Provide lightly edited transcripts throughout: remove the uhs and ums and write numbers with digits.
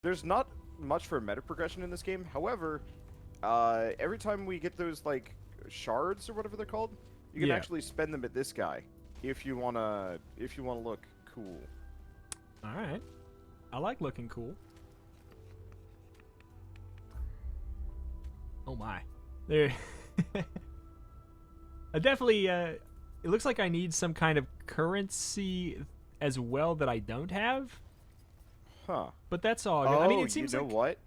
There's not much for meta progression in this game. However, every time we get those like shards or whatever they're called, you can actually spend them at this guy if you wanna look cool. All right, I like looking cool. Oh my, there. I definitely. It looks like I need some kind of currency as well that I don't have. Huh. But that's all good. Oh, I mean, it seems you know like what?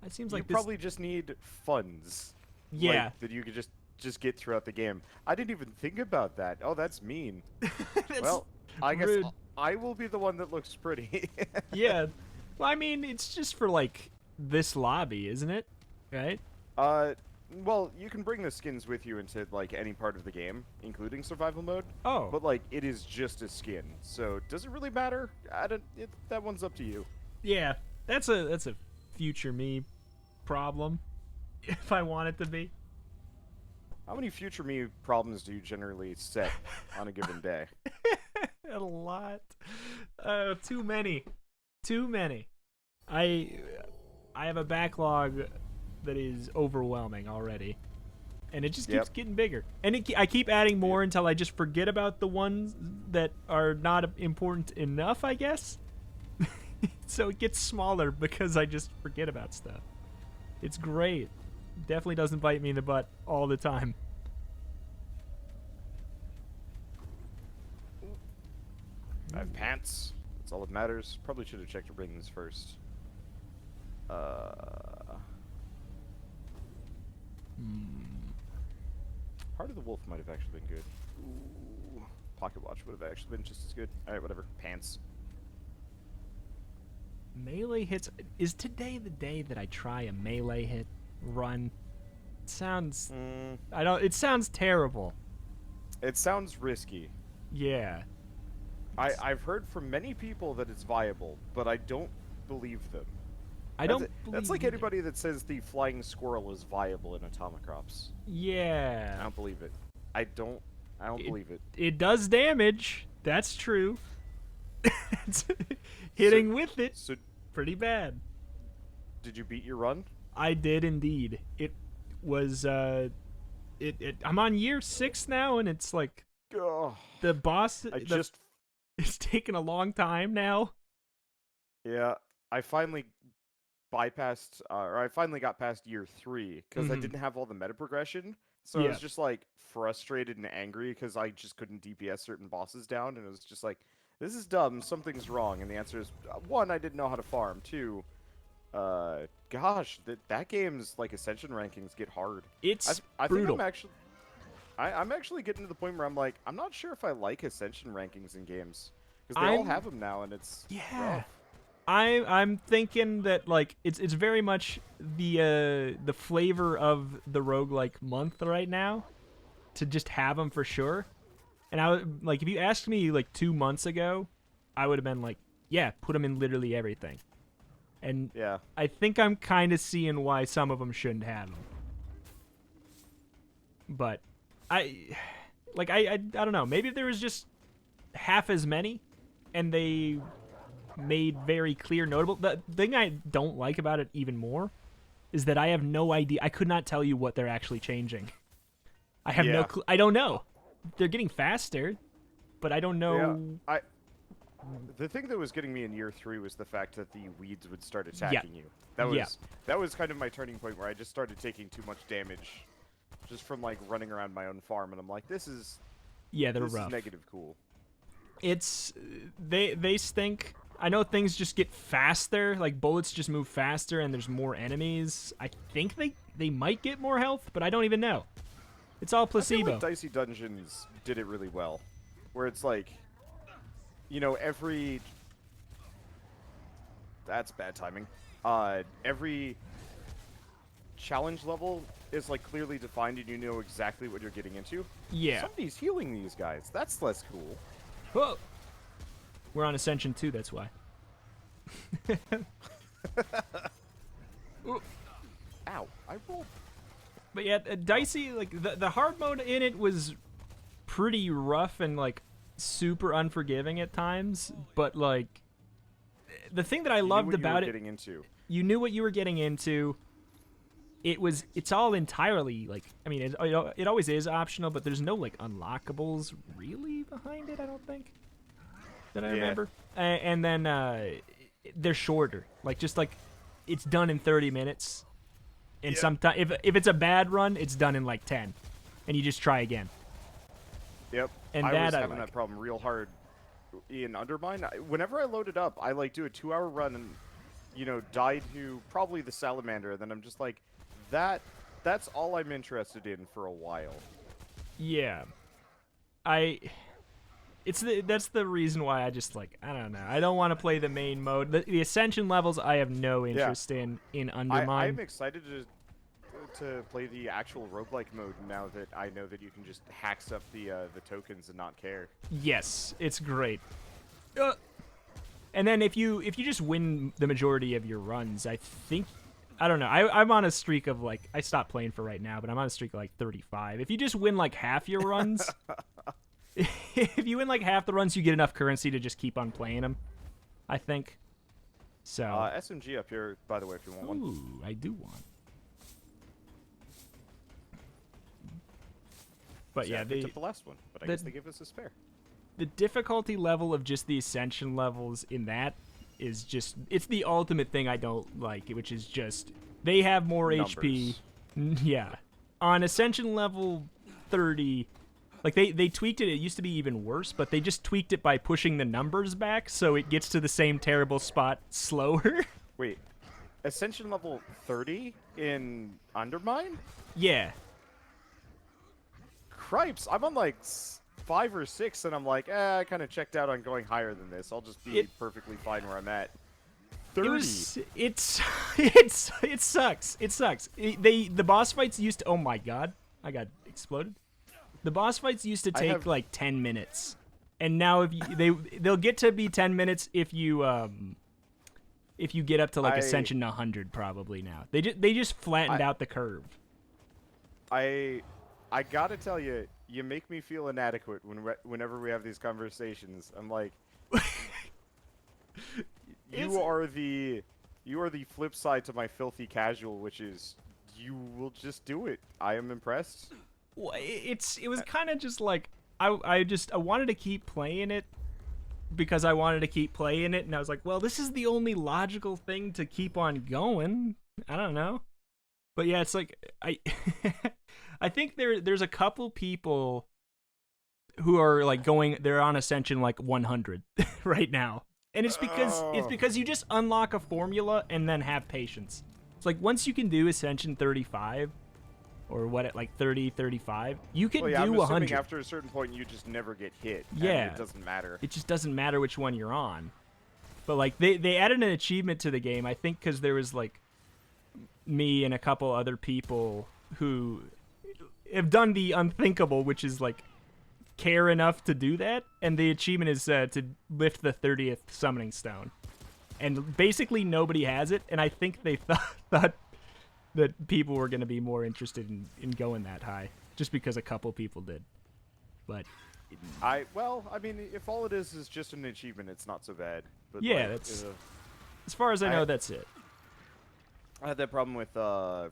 It seems You like this... probably just need funds. Yeah. Like, that you could just get throughout the game. I didn't even think about that. Oh, that's mean. That's well, I guess rude. I will be the one that looks pretty. Yeah. Well, I mean, it's just for like this lobby, isn't it? Right? Well, you can bring the skins with you into like any part of the game, including survival mode. Oh. But like, it is just a skin, so does it really matter? That one's up to you. Yeah. That's a future me problem, if I want it to be. How many future me problems do you generally set on a given day? A lot. Too many. Too many. I have a backlog that is overwhelming already, and it just keeps getting bigger. And I keep adding more until I just forget about the ones that are not important enough, I guess. So it gets smaller because I just forget about stuff. It's great. Definitely doesn't bite me in the butt all the time. I have pants. That's all that matters. Probably should have checked your rings first. Heart of the Wolf might have actually been good. Ooh. Pocket Watch would have actually been just as good. Alright, whatever. Pants. Melee hits. Is today the day that I try a melee hit run? It sounds... It sounds terrible. It sounds risky. Yeah. I've heard from many people that it's viable, but I don't believe them. That's like anybody that says the flying squirrel is viable in Atomicrops. Yeah. I don't believe it. I don't believe it. It does damage. That's true. Hitting with it, So, pretty bad. did you beat your run? I did indeed. It was I'm on year 6 now, and it's like Ugh. the boss. It's taken a long time now. Yeah, I finally bypassed, or I finally got past year 3 because I didn't have all the meta progression. So I was just like frustrated and angry because I just couldn't DPS certain bosses down, and it was just like, this is dumb. Something's wrong. And the answer is 1, I didn't know how to farm. 2, gosh, that game's like Ascension rankings get hard. It's I brutal. think I'm actually getting to the point where I'm like, I'm not sure if I like Ascension rankings in games because they all have them now, and it's rough. I'm thinking that like it's very much the flavor of the roguelike month right now, to just have them for sure. And I would, like, if you asked me like 2 months ago, I would have been like, yeah, put them in literally everything. And yeah, I think I'm kind of seeing why some of them shouldn't have them. But I don't know. Maybe there was just half as many, and they made very clear, notable. The thing I don't like about it even more is that I have no idea. I could not tell you what they're actually changing. I have no clue. I don't know. They're getting faster, but I don't know. Yeah, the thing that was getting me in year 3 was the fact that the weeds would start attacking you. That was kind of my turning point where I just started taking too much damage just from like running around my own farm, and I'm like, this is they're rough. rough. Is negative cool. It's they stink. I know things just get faster, like bullets just move faster and there's more enemies. I think they might get more health, but I don't even know. It's all placebo. I feel like Dicey Dungeons did it really well, where it's like, you know, that's bad timing. Every challenge level is like clearly defined, and you know exactly what you're getting into. Yeah. Somebody's healing these guys. That's less cool. Whoa. We're on Ascension 2, that's why. Ow, I rolled. But yeah, Dicey, like, the hard mode in it was pretty rough and, like, super unforgiving at times. But, like, the thing that I loved about it, you knew what you were getting into. It's all entirely like, I mean, it always is optional, but there's no like unlockables really behind it. I don't think that I remember. And then they're shorter, like just like it's done in 30 minutes, and sometimes if it's a bad run, it's done in like 10, and you just try again. Yep. And I was having that problem real hard in Undermine. Whenever I load it up, I like do a 2-hour run and die to probably the salamander, and then I'm just like, that's all I'm interested in for a while. Yeah. That's the reason why I just like, I don't know. I don't want to play the main mode. The Ascension levels I have no interest in Undermine. I'm excited to play the actual roguelike mode now that I know that you can just hack up the tokens and not care. Yes, it's great. And then if you just win the majority of your runs, I don't know. I'm on a streak of like, I stopped playing for right now, but I'm on a streak of like 35. If you just win like half your runs, if you win like half the runs, you get enough currency to just keep on playing them, I think. So SMG up here, by the way, if you want one. Ooh, I do want. But yeah, they took the last one, but I guess they gave us a spare. The difficulty level of just the Ascension levels in that is just, it's the ultimate thing I don't like, which is just, they have more HP. Yeah. On Ascension level 30, like they tweaked it. It used to be even worse, but they just tweaked it by pushing the numbers back so it gets to the same terrible spot slower. Wait, Ascension level 30 in Undermine? Yeah. Cripes, I'm on like 5 or 6, and I'm like, I kind of checked out on going higher than this. I'll just be perfectly fine where I'm at. 30. It sucks. It sucks. The boss fights used to. Oh my god, I got exploded. The boss fights used to take like 10 minutes, and now if they'll get to be 10 minutes if you get up to like Ascension 100 probably now. They just flattened out the curve. I gotta tell you, you make me feel inadequate whenever we have these conversations. I'm like, you are the flip side to my filthy casual, which is you will just do it. I am impressed. Well, it was kind of just like I wanted to keep playing it because I wanted to keep playing it, and I was like, well, this is the only logical thing to keep on going. I don't know, but yeah, it's like I think there's a couple people who are like they're on Ascension like 100 right now. And it's because you just unlock a formula and then have patience. It's like once you can do Ascension 35 or like 30, 35, you can do 100. After a certain point you just never get hit. Yeah. It doesn't matter. It just doesn't matter which one you're on. But like they added an achievement to the game, I think because there was like me and a couple other people who have done the unthinkable, which is like care enough to do that, and the achievement is to lift the 30th summoning stone, and basically nobody has it, and I think they thought that people were going to be more interested in going that high just because a couple people did. But I mean, if all it is just an achievement, it's not so bad. But yeah, like, that's as far as I know, that's it. I had that problem with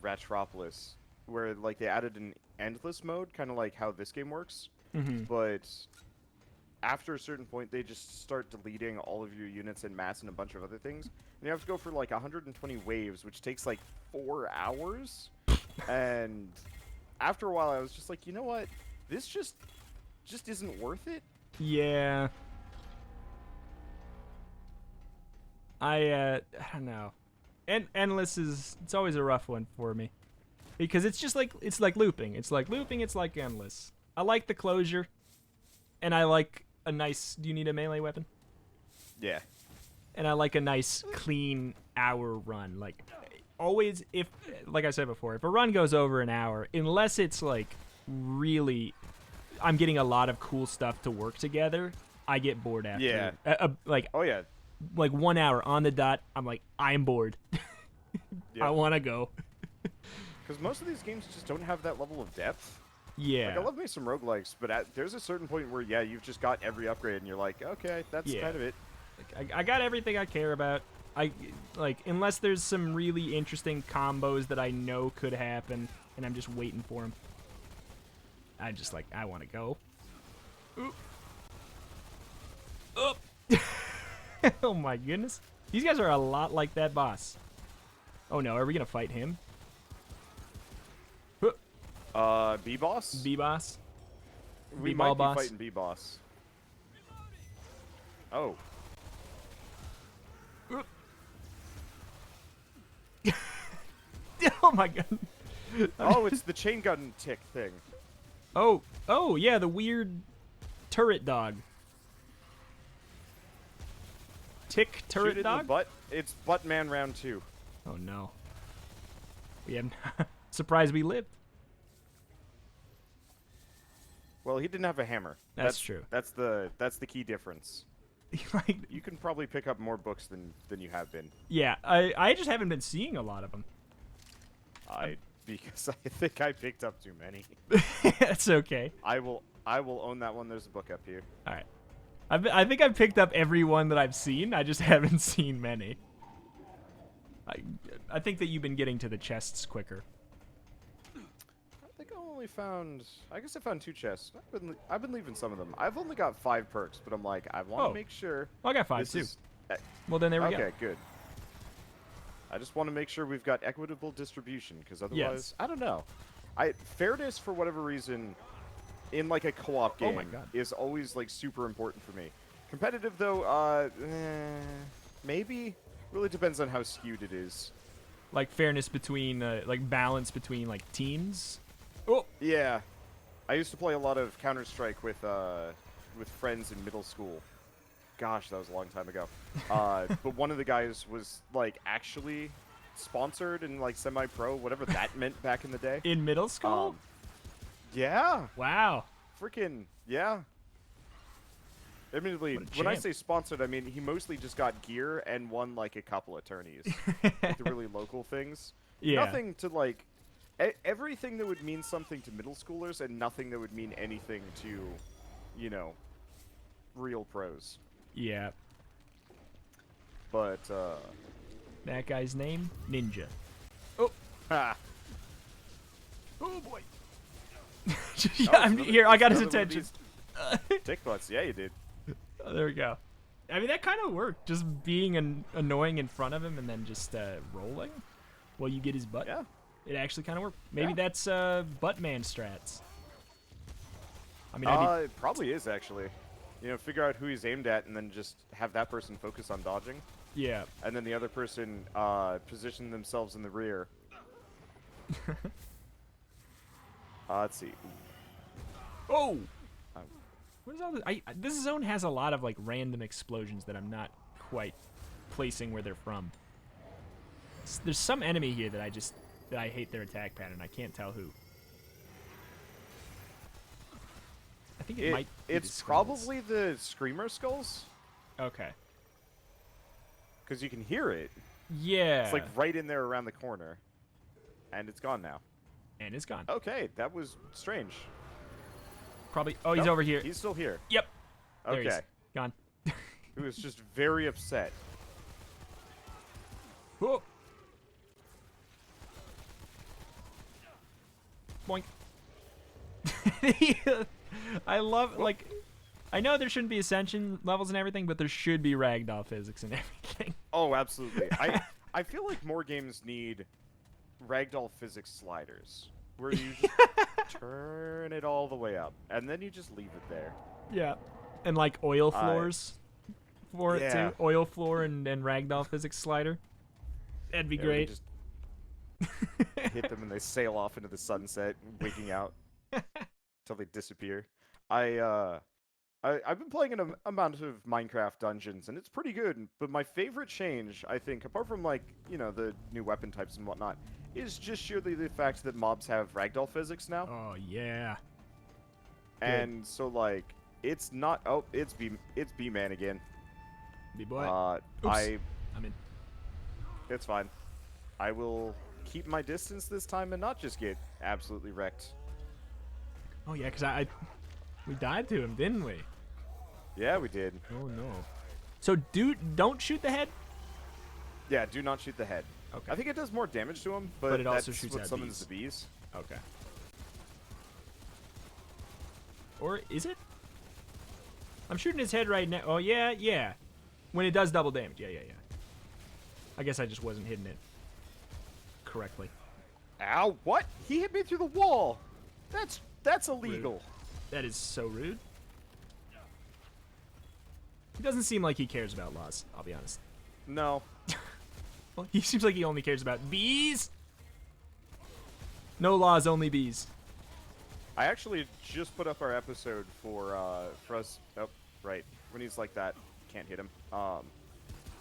Retropolis, where like they added an endless mode, kind of like how this game works. Mm-hmm. But after a certain point, they just start deleting all of your units en masse and a bunch of other things. And you have to go for like 120 waves, which takes like 4 hours. And after a while, I was just like, you know what? This just isn't worth it. Yeah. I don't know. Endless it's always a rough one for me. Because it's like looping. It's like endless. I like the closure, and I like a nice... Do you need a melee weapon? Yeah. And I like a nice, clean hour run. Like, always, like I said before, if a run goes over an hour, unless it's, like, really... I'm getting a lot of cool stuff to work together, I get bored after. Yeah. Oh, yeah. Like, 1 hour on the dot, I'm like, I'm bored. Yep. I want to go. Because most of these games just don't have that level of depth. Yeah. Like, I love me some roguelikes, but there's a certain point where, yeah, you've just got every upgrade, and you're like, okay, that's kind of it. Like, I got everything I care about. unless there's some really interesting combos that I know could happen, and I'm just waiting for them. I want to go. Oop. Oop. Oh my goodness. These guys are a lot like that boss. Oh no, are we gonna fight him? B-Boss? B-Boss? We might be fighting B-Boss. Oh. Oh my god. Oh, it's the chain gun tick thing. Oh yeah, the weird turret dog. Tick turret Shoot it dog? in the butt. It's Buttman round 2. Oh no. We have surprised we lived. Well, he didn't have a hammer. That's true. That's the key difference. Like, you can probably pick up more books than you have been. Yeah, I just haven't been seeing a lot of them. Because I think I picked up too many. That's okay. I will own that one. There's a book up here. All right. I think I've picked up every one that I've seen. I just haven't seen many. I think that you've been getting to the chests quicker. I think I only found. I guess I found 2 chests. I've been leaving some of them. I've only got 5 perks, but I'm like, I want to make sure. Well, I got 5 too. Well, then there we go. Okay, good. I just want to make sure we've got equitable distribution, because otherwise, I don't know. Fairness, for whatever reason, in like a co-op game, is always like super important for me. Competitive though, maybe. Really depends on how skewed it is. Like fairness between, like balance between like teams. Oh yeah, I used to play a lot of Counter-Strike with friends in middle school. Gosh, that was a long time ago. But one of the guys was like actually sponsored and like semi-pro, whatever that meant back in the day. In middle school? Yeah. Wow. Freaking yeah. Admittedly, when I say sponsored, I mean he mostly just got gear and won like a couple of tourneys, like the really local things. Yeah. Nothing to like everything that would mean something to middle schoolers, and nothing that would mean anything to, you know, real pros. Yeah. But that guy's name, Ninja. Oh. Ha. Oh boy. Yeah, I'm here. I got his attention. Tick butts. Yeah, you did. Oh, there we go. I mean, that kind of worked. Just being annoying in front of him and then just rolling while you get his butt. Yeah. It actually kind of worked. Maybe that's Buttman strats. I mean, it probably is actually. You know, figure out who he's aimed at and then just have that person focus on dodging. Yeah. And then the other person position themselves in the rear. Let's see. Oh! What is all this? This zone has a lot of like random explosions that I'm not quite placing where they're from. There's some enemy here that I hate their attack pattern. I can't tell who. I think it might be it's probably the Screamer Skulls. Okay. Because you can hear it. Yeah. It's like right in there around the corner. And it's gone now. And it's gone. Okay, that was strange. Probably. Oh, he's over here. He's still here. Yep. Okay. There he is. Gone. He was just very upset. Whoa. Boink. I love, like, I know there shouldn't be Ascension levels and everything, but there should be Ragdoll physics and everything. Oh, absolutely. I feel like more games need Ragdoll physics sliders, where you just turn it all the way up, and then you just leave it there. Yeah. And, like, oil floors for it, yeah. too. Oil floor and Ragdoll physics slider. That'd be great. Just hit them and they sail off into the sunset, winking out until they disappear. I've been playing an amount of Minecraft Dungeons, and it's pretty good, but my favorite change, I think, apart from, like, you know, the new weapon types and whatnot, is just sheerly the fact that mobs have Ragdoll physics now. Oh, yeah. And so, like, it's not... Oh, it's B-Man again. B-boy. I'm in. It's fine. I will keep my distance this time and not just get absolutely wrecked. Oh, yeah, because we died to him, didn't we? Yeah, we did. Oh, no. So, don't shoot the head? Yeah, do not shoot the head. Okay. I think it does more damage to him, but it also that's shoots what at summons bees. the bees. Okay. Or is it? I'm shooting his head right now. Oh, yeah. When it does double damage. Yeah. I guess I just wasn't hitting it correctly. Ow, what? He hit me through the wall. That's illegal. Rude. That is so rude. He doesn't seem like he cares about laws, I'll be honest. No. Well, he seems like he only cares about bees. No laws, only bees. I actually just put up our episode for us. Oh, right. When he's like that, can't hit him.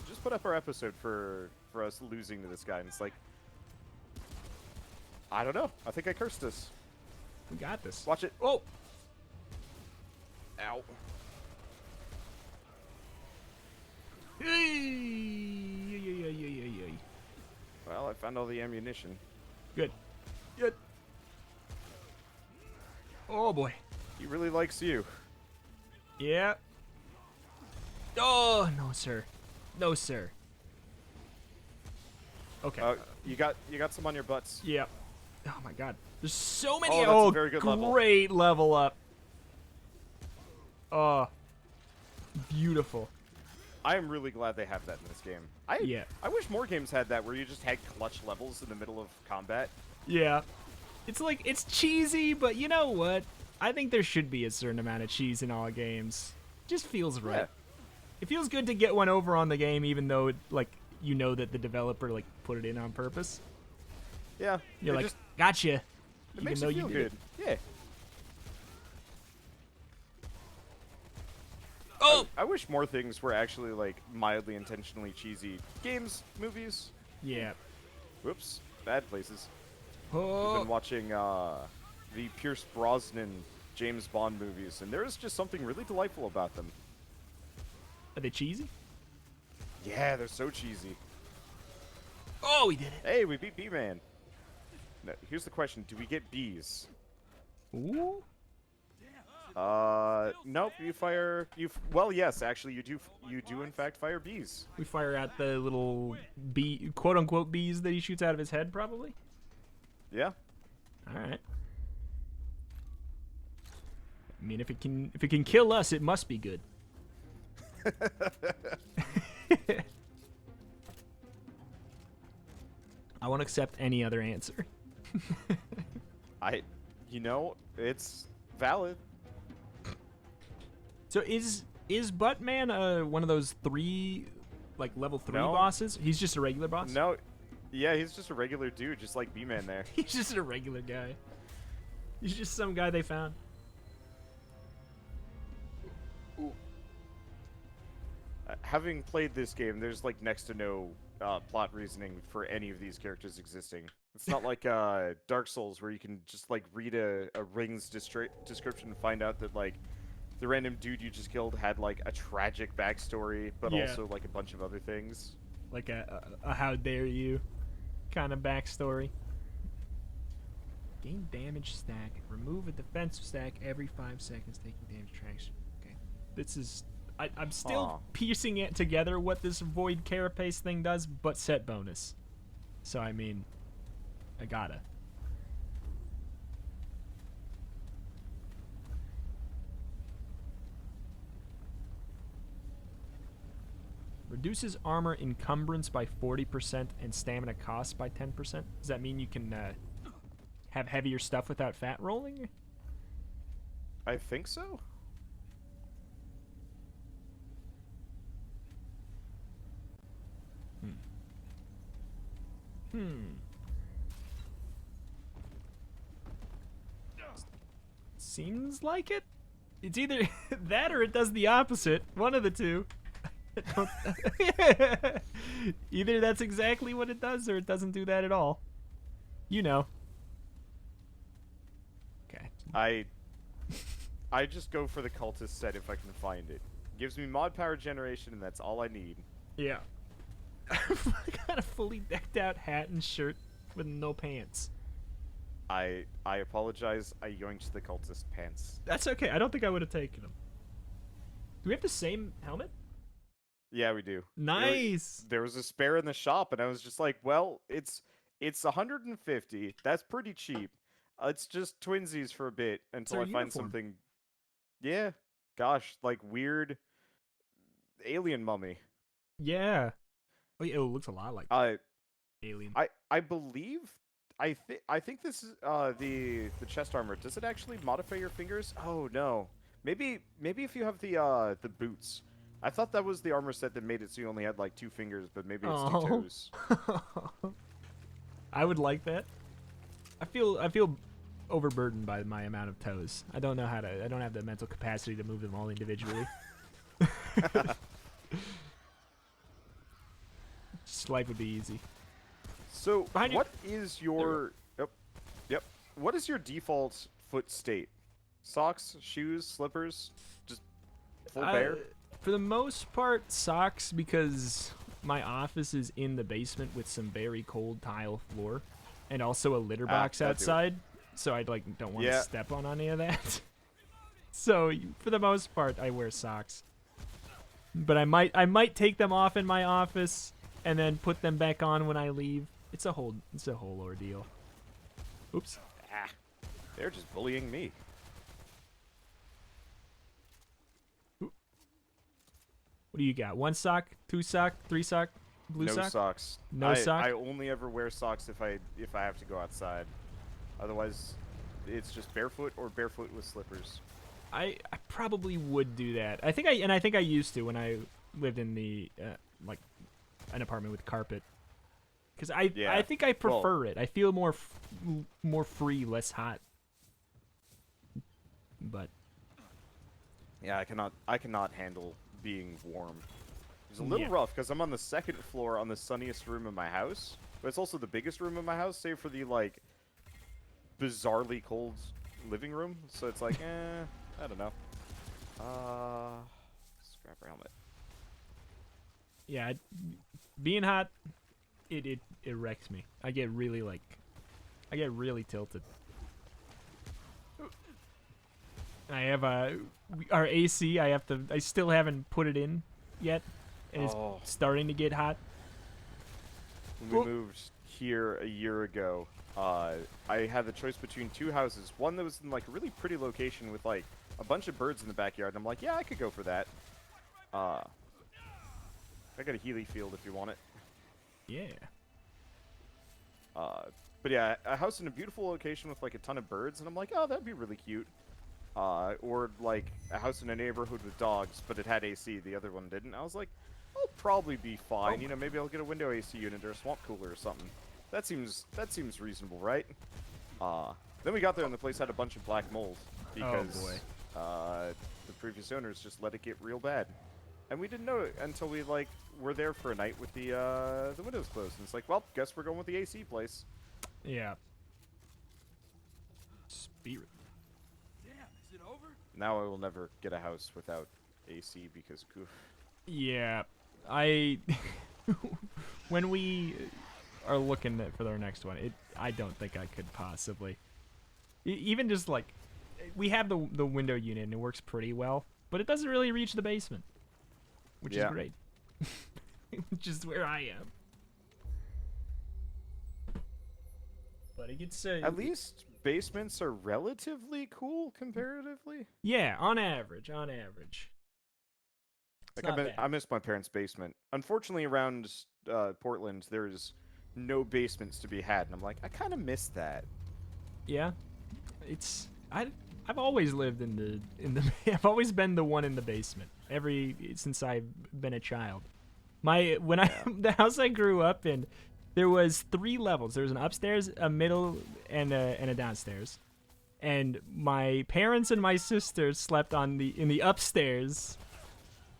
Just put up our episode for us losing to this guy, and it's like, I don't know. I think I cursed us. We got this. Watch it. Oh. Ow. Well, I found all the ammunition. Good. Oh boy. He really likes you. Yeah. Oh no, sir. No, sir. Okay. You got some on your butts. Yeah. Oh my God. There's so many. Oh, that's a very good level. Great level up. Oh. Beautiful. I am really glad they have that in this game. I wish more games had that where you just had clutch levels in the middle of combat. Yeah. It's like, it's cheesy, but you know what? I think there should be a certain amount of cheese in all games. Just feels right. Yeah. It feels good to get one over on the game, even though, it, like, you know that the developer, like, put it in on purpose. Yeah. You're like, gotcha. It Even makes though you feel did good. it. Yeah. Oh! I wish more things were actually, like, mildly intentionally cheesy. Games, movies. Yeah. Whoops. Bad places. Oh. I've been watching the Pierce Brosnan James Bond movies, and there is just something really delightful about them. Are they cheesy? Yeah, they're so cheesy. Oh, we did it. Hey, we beat B-Man. Now, here's the question. Do we get bees? Ooh. Nope. You fire. Well, yes, actually, you do. You do in fact fire bees. We fire at the little bee, quote unquote bees that he shoots out of his head, probably. Yeah. All right. I mean, if it can kill us, it must be good. I won't accept any other answer. It's valid. So is Buttman one of those three, like level 3 No. bosses? He's just a regular boss? No. Yeah, he's just a regular dude, just like B-Man there. He's just a regular guy. He's just some guy they found. Having played this game, there's like next to no plot reasoning for any of these characters existing. It's not like Dark Souls where you can just like read a ring's description and find out that like the random dude you just killed had like a tragic backstory, but Yeah. also like a bunch of other things. Like a how dare you kind of backstory. Gain damage stack. Remove a defensive stack every 5 seconds, taking damage traction. Okay. This is... I'm still piecing it together what this Void Carapace thing does, but set bonus. So, I mean, I gotta. Reduces armor encumbrance by 40% and stamina cost by 10%. Does that mean you can have heavier stuff without fat rolling? I think so. Seems like it. It's either that or it does the opposite. One of the two. Either that's exactly what it does or it doesn't do that at all. You know. Okay. I just go for the cultist set if I can find it. Gives me mod power generation, and that's all I need. Yeah. I got a fully decked out hat and shirt with no pants. I apologize. I yoinked the cultist pants. That's okay. I don't think I would have taken them. Do we have the same helmet? Yeah, we do. Nice. There was a spare in the shop, and I was just like, well, it's 150. That's pretty cheap. It's just twinsies for a bit It's until our I find uniform. something. Yeah, gosh, like weird alien mummy. Yeah. Oh, yeah, it looks a lot like Uh, alien. I believe I think this is the chest armor. Does it actually modify your fingers? Oh no. Maybe if you have the boots. I thought that was the armor set that made it so you only had like 2 fingers, but maybe it's 2 toes. I would like that. I feel overburdened by my amount of toes. I don't have the mental capacity to move them all individually. Just life would be easy. So, Behind you. what is your yep. What is your default foot state? Socks, shoes, slippers, just full bare? For the most part, socks, because my office is in the basement with some very cold tile floor, and also a litter box that'd do it. outside. So I like don't want to Yeah. step on any of that. So for the most part, I wear socks. But I might take them off in my office and then put them back on when I leave. It's a whole ordeal. Oops. Ah, they're just bullying me. What do you got? 1 sock, 2 sock, 3 sock, blue No sock? socks. No sock? I only ever wear socks if I have to go outside. Otherwise, it's just barefoot or barefoot with slippers. I probably would do that. I think I used to when I lived in the like an apartment with carpet. Cuz I think I prefer it. I feel more free, less hot. But yeah, I cannot handle being warm. It's a little rough because I'm on the 2nd floor on the sunniest room in my house, but it's also the biggest room in my house, save for the like bizarrely cold living room. So it's like, I don't know. Scrap helmet. Yeah, being hot, it wrecks me. I get really tilted. I have our AC. I still haven't put it in yet, and it's starting to get hot. When we moved here a year ago, I had the choice between 2 houses. One that was in like a really pretty location with like a bunch of birds in the backyard, and I'm like, yeah, I could go for that. I got a Healy field if you want it. Yeah. But yeah, a house in a beautiful location with like a ton of birds, and I'm like, oh, that'd be really cute. Or like a house in a neighborhood with dogs, but it had AC. The other one didn't. I was like, I'll probably be fine. You know, maybe I'll get a window AC unit or a swamp cooler or something. That seems reasonable, right? Then we got there and the place had a bunch of black mold because the previous owners just let it get real bad, and we didn't know it until we like were there for a night with the windows closed. And it's like, well, guess we're going with the AC place. Yeah. Spirit. Now I will never get a house without AC because goof. Yeah, when we are looking for our next one, I don't think I could possibly. Even just like, we have the window unit and it works pretty well, but it doesn't really reach the basement, which is great. Which is where I am. But it gets at least basements are relatively cool comparatively. Yeah, on average. Like I miss my parents' basement. Unfortunately, around Portland, there's no basements to be had, and I'm like, I kind of miss that. Yeah, I've always lived in the I've always been the one in the basement since I've been a child. The house I grew up in, there was 3 levels. There was an upstairs, a middle, and a downstairs. And my parents and my sister slept in the upstairs.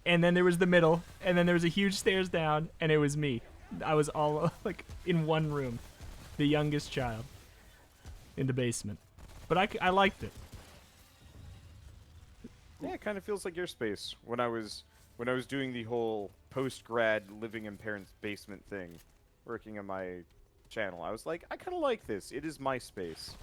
And then there was the middle, and then there was a huge stairs down, and it was me. I was all like in one room, the youngest child in the basement. But I liked it. Yeah, it kind of feels like your space. When I was doing the whole post-grad living in parents' basement thing, working on my channel, I was like, I kind of like this. It is my space.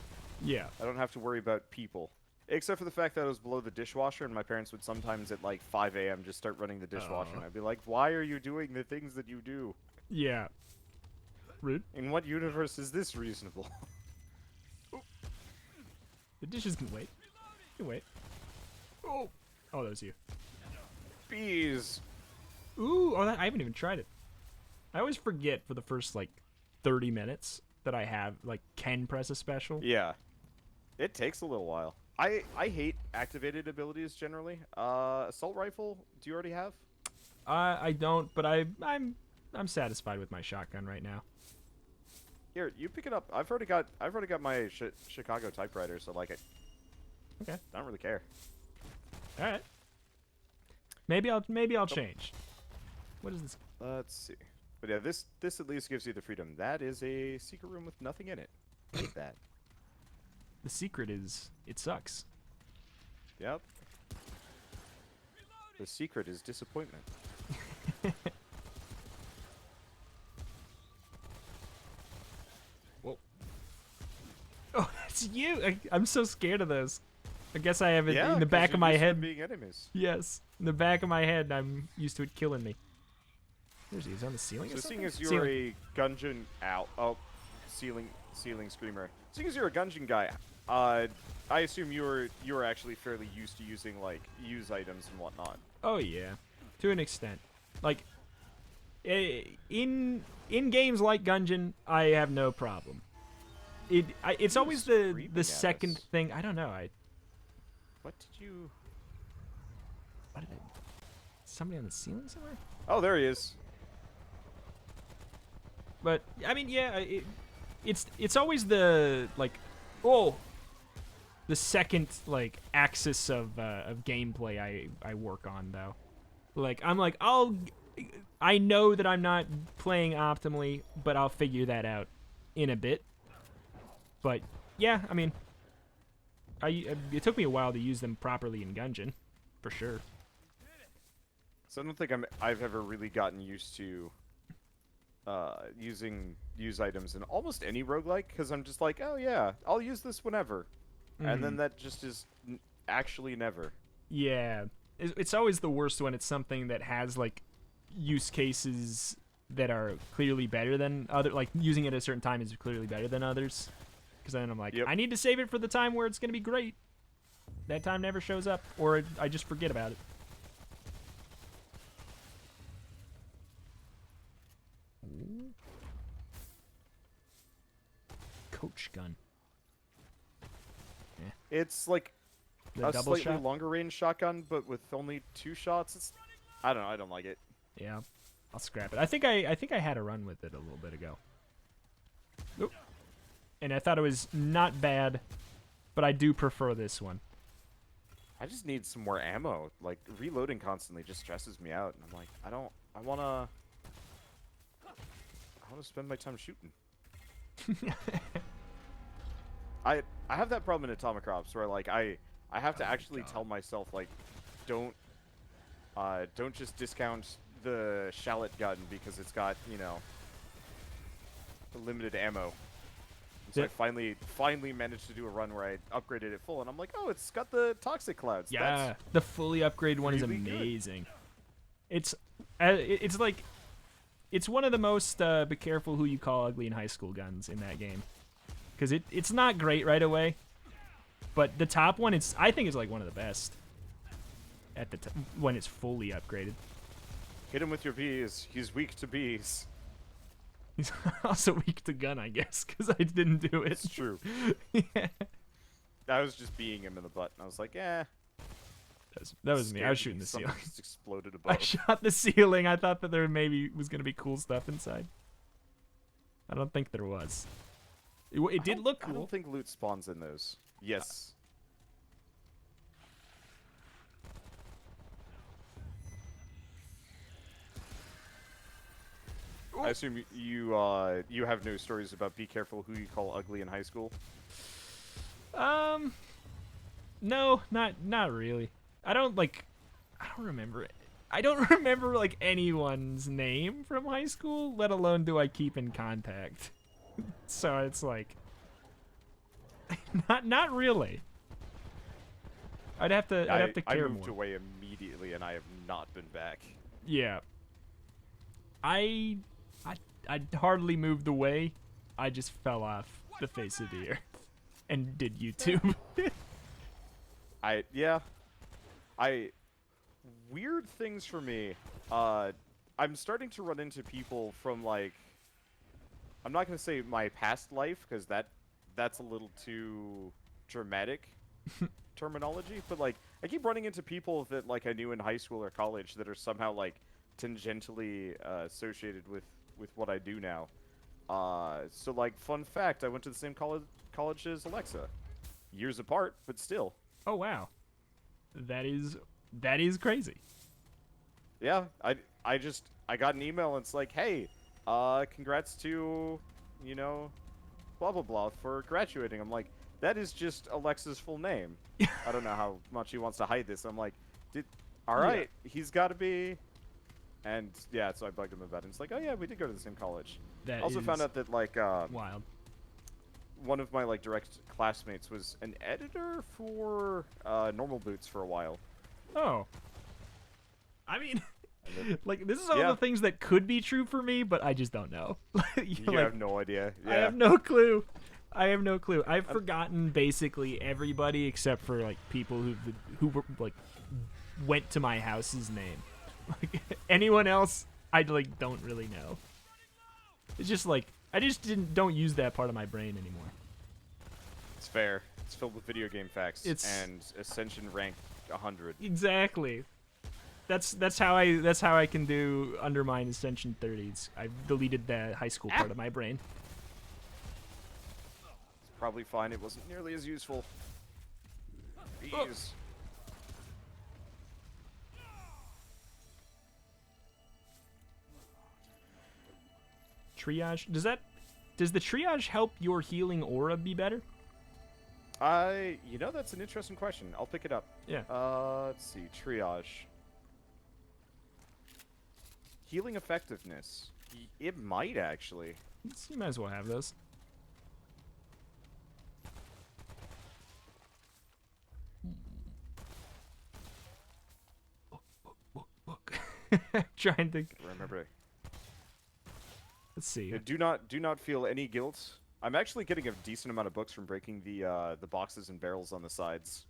Yeah. I don't have to worry about people. Except for the fact that it was below the dishwasher, and my parents would sometimes at like 5 a.m. just start running the dishwasher, and I'd be like, why are you doing the things that you do? Yeah. Rude. In what universe is this reasonable? The dishes can wait. Can wait. Oh, that was you. Bees. Ooh, I haven't even tried it. I always forget for the first like 30 minutes that I can press a special. Yeah. It takes a little while. I hate activated abilities generally. Assault rifle, do you already have? I don't, but I'm satisfied with my shotgun right now. Here, you pick it up. I've already got my Chicago typewriter, so like Okay. I don't really care. All right. Maybe I'll change. What is this? Let's see. But yeah, this at least gives you the freedom. That is a secret room with nothing in it. Hate that. The secret is it sucks. Yep. The secret is disappointment. Whoa. Oh, that's you. I'm so scared of those. I guess I have it in the back of my head. Being enemies. Yes, in the back of my head, I'm used to it killing me. There's he. He's on the ceiling. So seeing as you're a Gungeon ceiling screamer. Seeing as you're a Gungeon guy, I assume you're actually fairly used to using like use items and whatnot. Oh yeah, to an extent. Like in games like Gungeon, I have no problem. It's always the second thing. I don't know. What did you? What did I? Somebody on the ceiling somewhere? Oh, there he is. But I mean, yeah, it's always the the second like axis of gameplay I work on though. Like I know that I'm not playing optimally, but I'll figure that out in a bit. But yeah, I mean, it took me a while to use them properly in Gungeon, for sure. So I don't think I've ever really gotten used to using use items in almost any roguelike, because I'm just like, oh yeah, I'll use this whenever. And then that just is actually never. Yeah. It's always the worst when it's something that has, like, use cases that are clearly better than other, like, using it at a certain time is clearly better than others. Because then I'm like, I need to save it for the time where it's going to be great. That time never shows up, or I just forget about it. Ooh. Coach gun. Yeah. It's like The a double slightly shot? longer range shotgun, but with only 2 shots. I don't know. I don't like it. Yeah, I'll scrap it. I think I had a run with it a little bit ago. Oop. And I thought it was not bad, but I do prefer this one. I just need some more ammo. Like, reloading constantly just stresses me out. And I'm like, I wanna spend my time shooting. I have that problem in Atomic Crops where like I have to actually tell myself like don't just discount the shallot gun because it's got, you know, limited ammo. And so I finally managed to do a run where I upgraded it full, and I'm like, oh, it's got the toxic clouds. Yeah, the fully upgraded one is really amazing. It's like it's one of the most be careful who you call ugly in high school guns in that game, because it's not great right away, but the top one I think is like one of the best at the when it's fully upgraded. Hit him with your bees. He's weak to bees. He's also weak to gun, I guess, because I didn't do it. It's true. Yeah. I was just being him in the butt, and I was like, eh. That was me. I was shooting the ceiling. Something just exploded above. I shot the ceiling. I thought that there maybe was going to be cool stuff inside. I don't think there was. It did look cool. I don't think loot spawns in those. Yes. I assume you have no stories about be careful who you call ugly in high school? No, not really. I don't remember it. I don't remember like anyone's name from high school, let alone do I keep in contact. So it's like not really. I'd have to care I moved more. away immediately, and I have not been back. Yeah. I hardly moved away. I just fell off the face of the earth and did YouTube. Weird things for me. I'm starting to run into people from, like, I'm not gonna say my past life, because that's a little too dramatic terminology, but, like, I keep running into people that, like, I knew in high school or college that are somehow, like, tangentially associated with what I do now. So, like, fun fact, I went to the same college as Alexa. Years apart, but still. Oh, wow. That is crazy. Yeah, I got an email, and it's like, hey, congrats to, you know, blah, blah, blah, for graduating. I'm like, that is just Alexa's full name. I don't know how much he wants to hide this. I'm like, all right, he's got to be. And, yeah, so I bugged him about it. It's like, oh, yeah, we did go to the same college. That I also found out that, like, wild. One of my, like, direct classmates was an editor for Normal Boots for a while. Oh. I mean, like, this is all the things that could be true for me, but I just don't know. You have no idea. Yeah. I have no clue. I've forgotten basically everybody except for, like, people who were, like, went to my house's name. Like, anyone else, I, like, don't really know. It's just, like, I just don't use that part of my brain anymore. It's fair. It's filled with video game facts and Ascension rank 100. Exactly. That's how I can do Undermine Ascension 30s. I've deleted that high school part of my brain. It's probably fine. It wasn't nearly as useful. Jeez. Triage, does the triage help your healing aura be better? You know, that's an interesting question. I'll pick it up. Yeah. Let's see. Triage. Healing effectiveness. It might, actually. You might as well have those. Book. Trying to remember. Let's see. Do not feel any guilt. I'm actually getting a decent amount of books from breaking the boxes and barrels on the sides.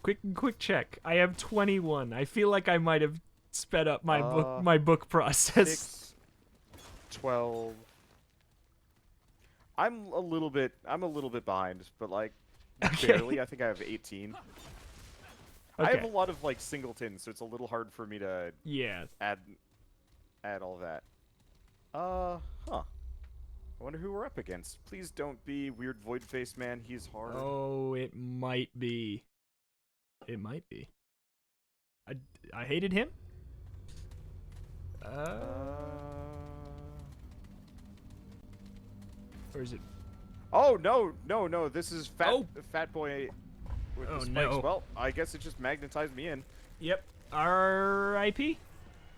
Quick check. I have 21. I feel like I might have sped up my book process. 6, 12. I'm a little bit behind, but, like, barely. I think I have 18. Okay. I have a lot of, like, singletons, so it's a little hard for me to add all that. Huh. I wonder who we're up against. Please don't be Weird Void Face Man. He's hard. Oh, it might be. It might be. I hated him. Or is it? Oh, no. This is Fat Boy with the spikes. No. Well, I guess it just magnetized me in. Yep. R.I.P.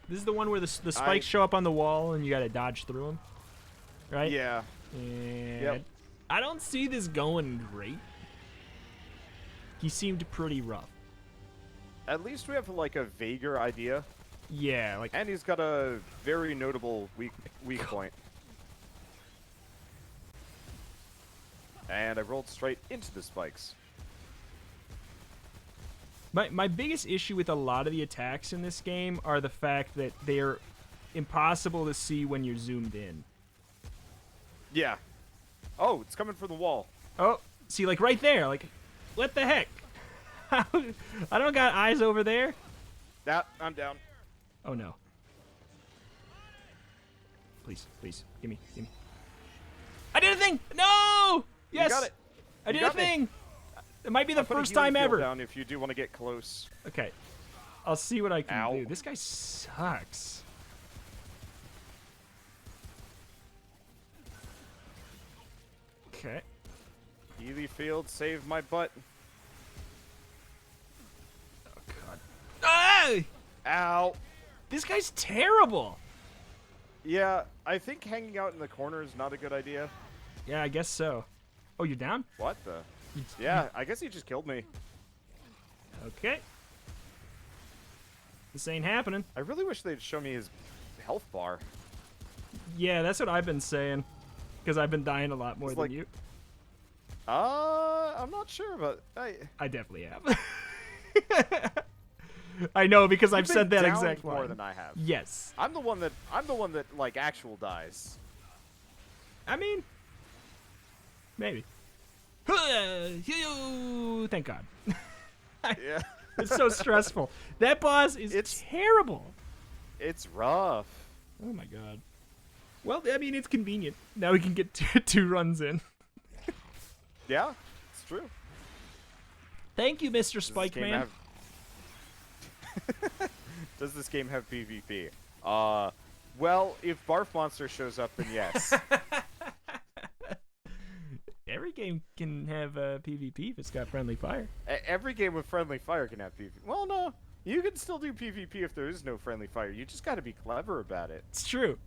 This is the one where the spikes show up on the wall and you gotta dodge through them, right? Yeah. And I don't see this going great. He seemed pretty rough. At least we have, like, a vaguer idea. Yeah, like. And he's got a very notable weak point. And I rolled straight into the spikes. My biggest issue with a lot of the attacks in this game are the fact that they're impossible to see when you're zoomed in. Yeah. Oh, it's coming from the wall. Oh, see, like, right there. Like, what the heck? I don't got eyes over there. Yeah, I'm down. Oh, no. Please, give me. I did a thing! No! Yes! You got it. I did a thing! It might be the first time ever. Down if you do want to get close. Okay. I'll see what I can do. This guy sucks. Okay. Healy Field, save my butt. Oh, God. Ah! Ow. This guy's terrible. Yeah, I think hanging out in the corner is not a good idea. Yeah, I guess so. Oh, you're down? What the? Yeah, I guess he just killed me. Okay. This ain't happening. I really wish they'd show me his health bar. Yeah, that's what I've been saying. Because I've been dying a lot more than you. I'm not sure, but I definitely have. I know because I've said that exact line. More than I have. Yes. I'm the one that like actual dies. I mean, maybe. Thank God. Yeah. It's so stressful. That boss is terrible. It's rough. Oh my God. Well, I mean, it's convenient. Now we can get two runs in. Yeah, it's true. Thank you, Mr. Spike Man. Does this game have PvP? Well, if Barf Monster shows up, then yes. Every game can have PvP if it's got friendly fire. Every game with friendly fire can have PvP. Well, no. You can still do PvP if there is no friendly fire. You just got to be clever about it. It's true.